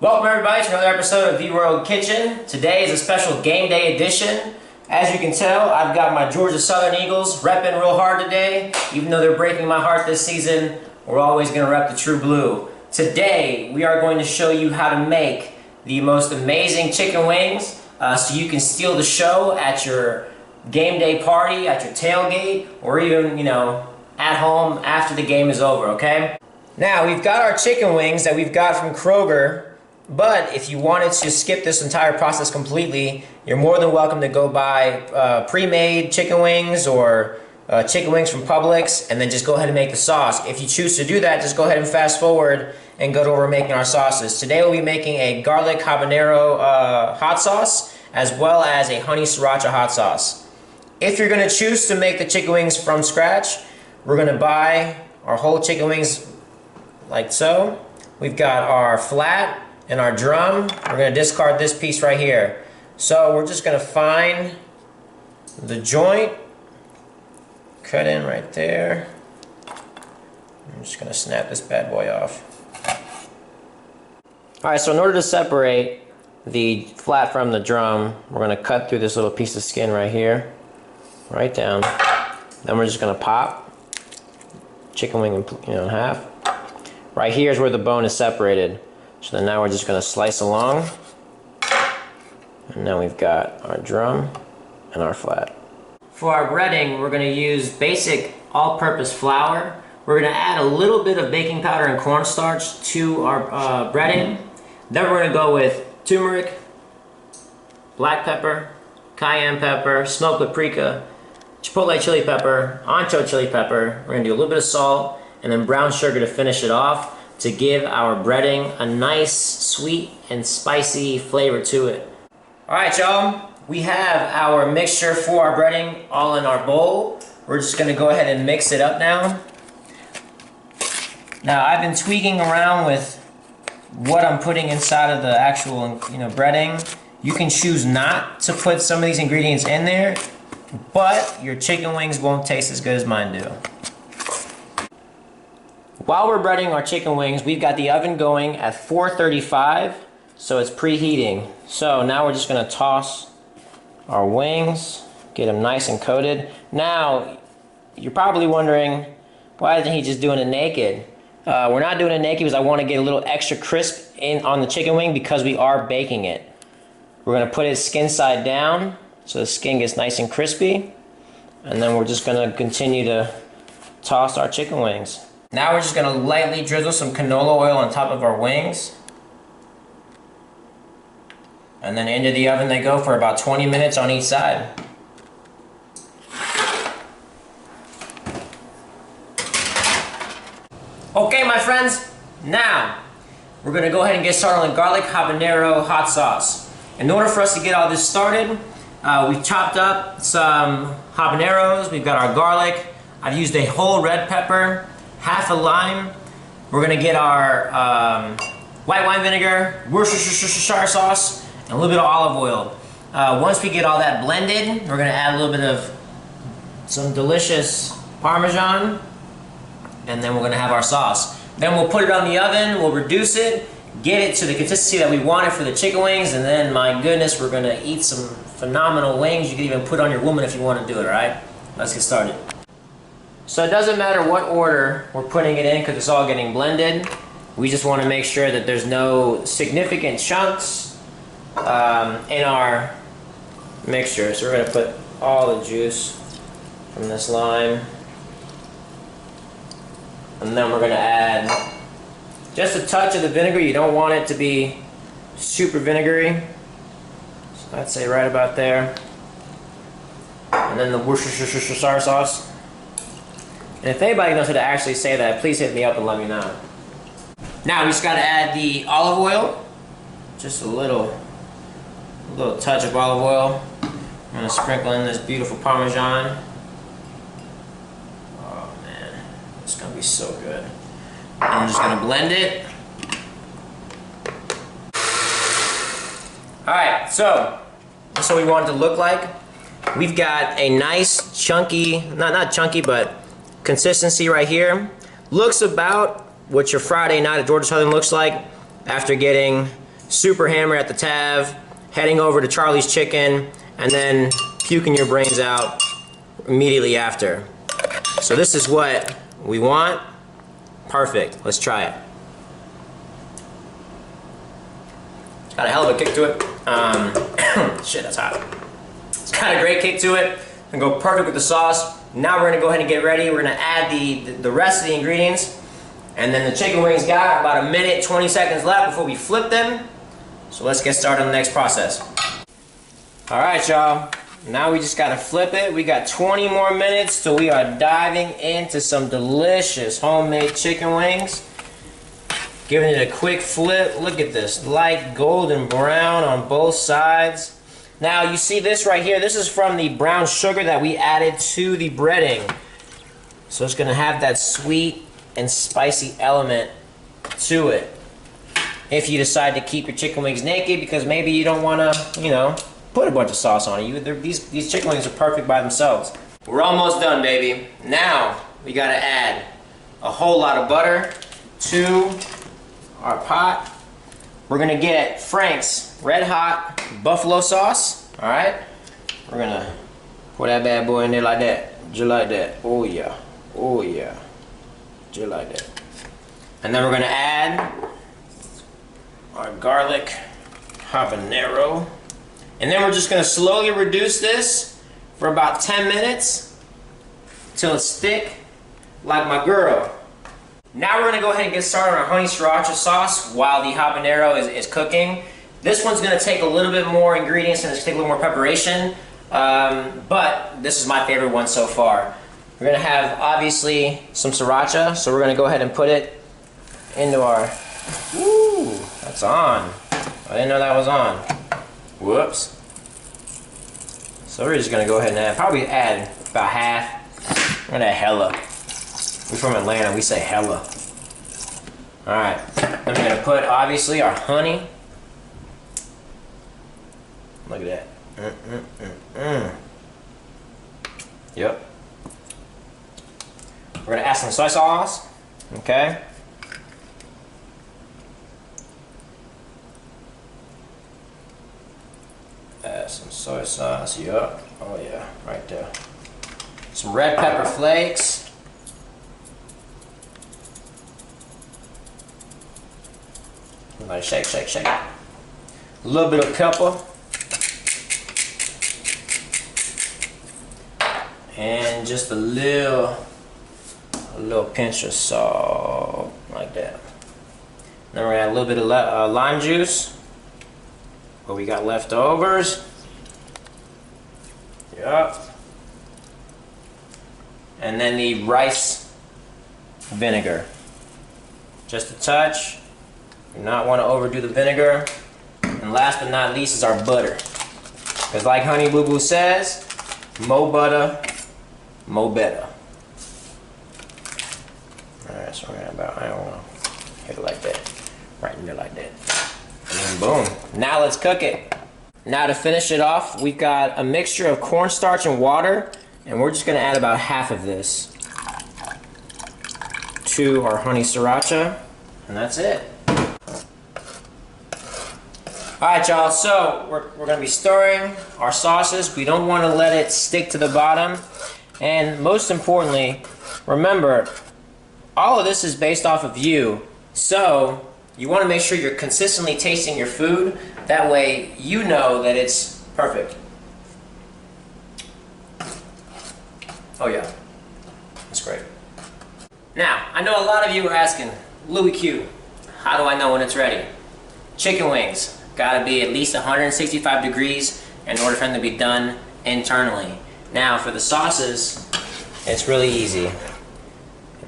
Welcome everybody to another episode of The World Kitchen. Today is a special game day edition. As you can tell, I've got my Georgia Southern Eagles repping real hard today. Even though they're breaking my heart this season, we're always going to rep the true blue. Today, we are going to show you how to make the most amazing chicken wings so you can steal the show at your game day party, at your tailgate, or even, at home after the game is over, okay? Now, we've got our chicken wings that we've got from Kroger, but if you wanted to skip this entire process completely, you're more than welcome to go buy pre-made chicken wings or chicken wings from Publix, and then just go ahead and make the sauce. If you choose to do that, just go ahead and fast forward and go to where we're making our sauces. Today we'll be making a garlic habanero hot sauce, as well as a honey sriracha hot sauce. If you're going to choose to make the chicken wings from scratch, we're going to buy our whole chicken wings like so. We've got our flat and our drum. We're going to discard this piece right here. So we're just going to find the joint, cut in right there. I'm just going to snap this bad boy off. Alright, so in order to separate the flat from the drum, we're going to cut through this little piece of skin right here, right down. Then we're just going to pop chicken wing in half. Right here is where the bone is separated. So then now we're just going to slice along. And now we've got our drum and our flat. For our breading, we're going to use basic all-purpose flour. We're going to add a little bit of baking powder and cornstarch to our breading. Then we're going to go with turmeric, black pepper, cayenne pepper, smoked paprika, chipotle chili pepper, ancho chili pepper. We're going to do a little bit of salt and then brown sugar to finish it off to give our breading a nice sweet and spicy flavor to it. Alright y'all, we have our mixture for our breading all in our bowl. We're just going to go ahead and mix it up now. Now I've been tweaking around with what I'm putting inside of the actual breading. You can choose not to put some of these ingredients in there, but your chicken wings won't taste as good as mine do. While we're breading our chicken wings, we've got the oven going at 435, so it's preheating. So now we're just going to toss our wings, get them nice and coated. Now, you're probably wondering, why isn't he just doing it naked? We're not doing it naked because I want to get a little extra crisp on the chicken wing because we are baking it. We're going to put it skin side down so the skin gets nice and crispy. And then we're just going to continue to toss our chicken wings. Now we're just going to lightly drizzle some canola oil on top of our wings. And then into the oven they go for about 20 minutes on each side. Okay, my friends, now we're going to go ahead and get started on the garlic habanero hot sauce. In order for us to get all this started, we've chopped up some habaneros, we've got our garlic, I've used a whole red pepper, half a lime. We're going to get our white wine vinegar, Worcestershire sauce, and a little bit of olive oil. Once we get all that blended, we're going to add a little bit of some delicious Parmesan, and then we're going to have our sauce. Then we'll put it on the oven, we'll reduce it, get it to the consistency that we wanted for the chicken wings, and then, my goodness, we're going to eat some phenomenal wings. You can even put on your woman if you want to do it, alright? Let's get started. So it doesn't matter what order we're putting it in because it's all getting blended. We just want to make sure that there's no significant chunks in our mixture. So we're going to put all the juice from this lime. And then we're going to add just a touch of the vinegar. You don't want it to be super vinegary. So I'd say right about there. And then the Worcestershire sauce. And if anybody knows how to actually say that, please hit me up and let me know. Now we just got to add the olive oil. Just a little touch of olive oil. I'm going to sprinkle in this beautiful Parmesan. Oh man, it's going to be so good. I'm just going to blend it. Alright, so that's what we want it to look like. We've got a nice chunky, not chunky, but consistency right here. Looks about what your Friday night at Georgia Southern looks like after getting super hammer at the Tav, heading over to Charlie's Chicken, and then puking your brains out immediately after. So this is what we want. Perfect. Let's try it. It's got a hell of a kick to it. Shit, that's hot. It's got a great kick to it. And go perfect with the sauce. Now we're gonna go ahead and get ready. We're gonna add the rest of the ingredients. And then the chicken wings got about a minute, 20 seconds left before we flip them. So let's get started on the next process. All right, y'all. Now we just gotta flip it. We got 20 more minutes, so we are diving into some delicious homemade chicken wings. Giving it a quick flip. Look at this, light golden brown on both sides. Now you see this right here, this is from the brown sugar that we added to the breading. So it's gonna have that sweet and spicy element to it. If you decide to keep your chicken wings naked because maybe you don't wanna, you know, put a bunch of sauce on it. These chicken wings are perfect by themselves. We're almost done, baby. Now we gotta add a whole lot of butter to our pot. We're gonna get Frank's Red Hot Buffalo Sauce. All right, we're gonna put that bad boy in there like that, just like that. Oh yeah, oh yeah, just like that. And then we're gonna add our garlic habanero. And then we're just gonna slowly reduce this for about 10 minutes till it's thick like my girl. Now we're gonna go ahead and get started on our honey sriracha sauce while the habanero is cooking. This one's gonna take a little bit more ingredients and it's gonna take a little more preparation, but this is my favorite one so far. We're gonna have, obviously, some sriracha, so we're gonna go ahead and put it into our, ooh, that's on. I didn't know that was on. Whoops. So we're just gonna go ahead and probably add about half. We're gonna add hella. We're from Atlanta, we say hella. Alright, then we're gonna put, obviously, our honey. Look at that. Yep. We're gonna add some soy sauce, okay? Add some soy sauce, yup. Oh yeah, right there. Some red pepper flakes. Like shake, shake, shake. A little bit of pepper. And just a little pinch of salt, like that. Then we're gonna add a little bit of lime juice. What we got leftovers. Yup. And then the rice vinegar. Just a touch. Do not want to overdo the vinegar. And last but not least is our butter. Because like Honey Boo Boo says, mo butter, mo better. Alright, so we're gonna I don't want to hit it like that. Right in there like that. And then boom. Now let's cook it. Now to finish it off, we've got a mixture of cornstarch and water. And we're just gonna add about half of this to our honey sriracha. And that's it. Alright y'all, so we're going to be stirring our sauces. We don't want to let it stick to the bottom. And most importantly, remember, all of this is based off of you. So you want to make sure you're consistently tasting your food. That way you know that it's perfect. Oh yeah, that's great. Now, I know a lot of you are asking, Louis Q, how do I know when it's ready? Chicken wings. Gotta be at least 165 degrees in order for them to be done internally. Now for the sauces, it's really easy.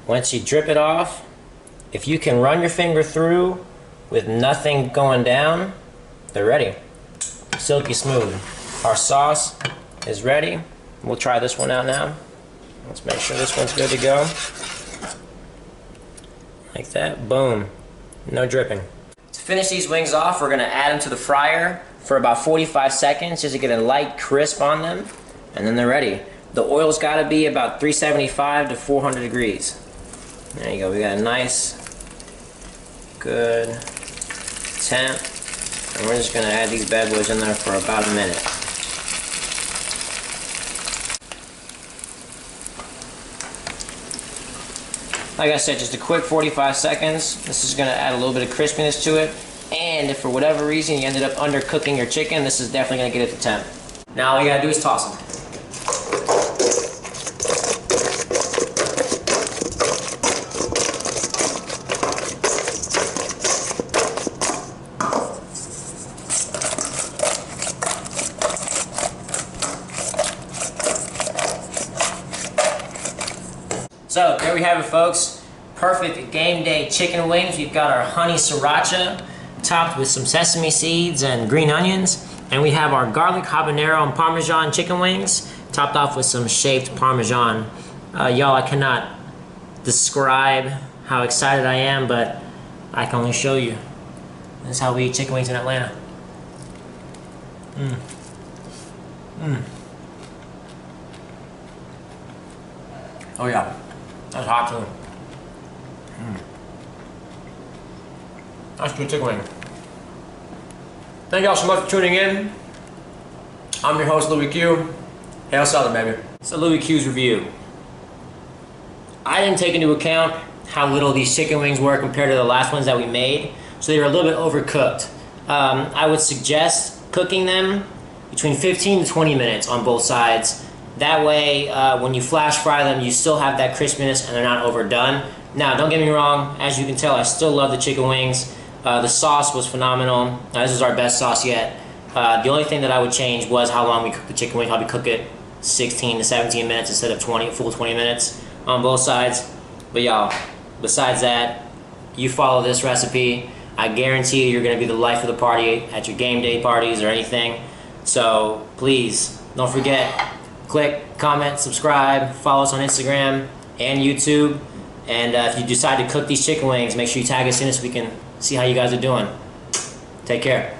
Once you drip it off, if you can run your finger through with nothing going down, they're ready. Silky smooth. Our sauce is ready. We'll try this one out now. Let's make sure this one's good to go. Like that, boom. No dripping. To finish these wings off, we're gonna add them to the fryer for about 45 seconds just to get a light crisp on them, and then they're ready. The oil's gotta be about 375 to 400 degrees. There you go, we got a nice, good temp. And we're just going to add these bad boys in there for about a minute. Like I said, just a quick 45 seconds. This is going to add a little bit of crispiness to it. And if for whatever reason you ended up undercooking your chicken, this is definitely going to get it to temp. Now all you got to do is toss them. So there we have it, folks. Perfect game day chicken wings. We've got our honey sriracha topped with some sesame seeds and green onions. And we have our garlic habanero and parmesan chicken wings topped off with some shaved parmesan. Y'all, I cannot describe how excited I am, but I can only show you. This is how we eat chicken wings in Atlanta. Oh yeah. That's hot too. That's good chicken wing. Thank y'all so much for tuning in. I'm your host, Louis Q. Hail Southern, baby. So Louis Q's review. I didn't take into account how little these chicken wings were compared to the last ones that we made, so they were a little bit overcooked. I would suggest cooking them between 15 to 20 minutes on both sides. That way, when you flash fry them, you still have that crispiness and they're not overdone. Now, don't get me wrong, as you can tell, I still love the chicken wings. The sauce was phenomenal. This is our best sauce yet. The only thing that I would change was how long we cook the chicken wing. Probably cook it 16 to 17 minutes instead of full 20 minutes on both sides. But y'all, besides that, you follow this recipe, I guarantee you're going to be the life of the party at your game day parties or anything. So please, don't forget, click, comment, subscribe, follow us on Instagram and YouTube. And if you decide to cook these chicken wings, make sure you tag us in so we can see how you guys are doing. Take care.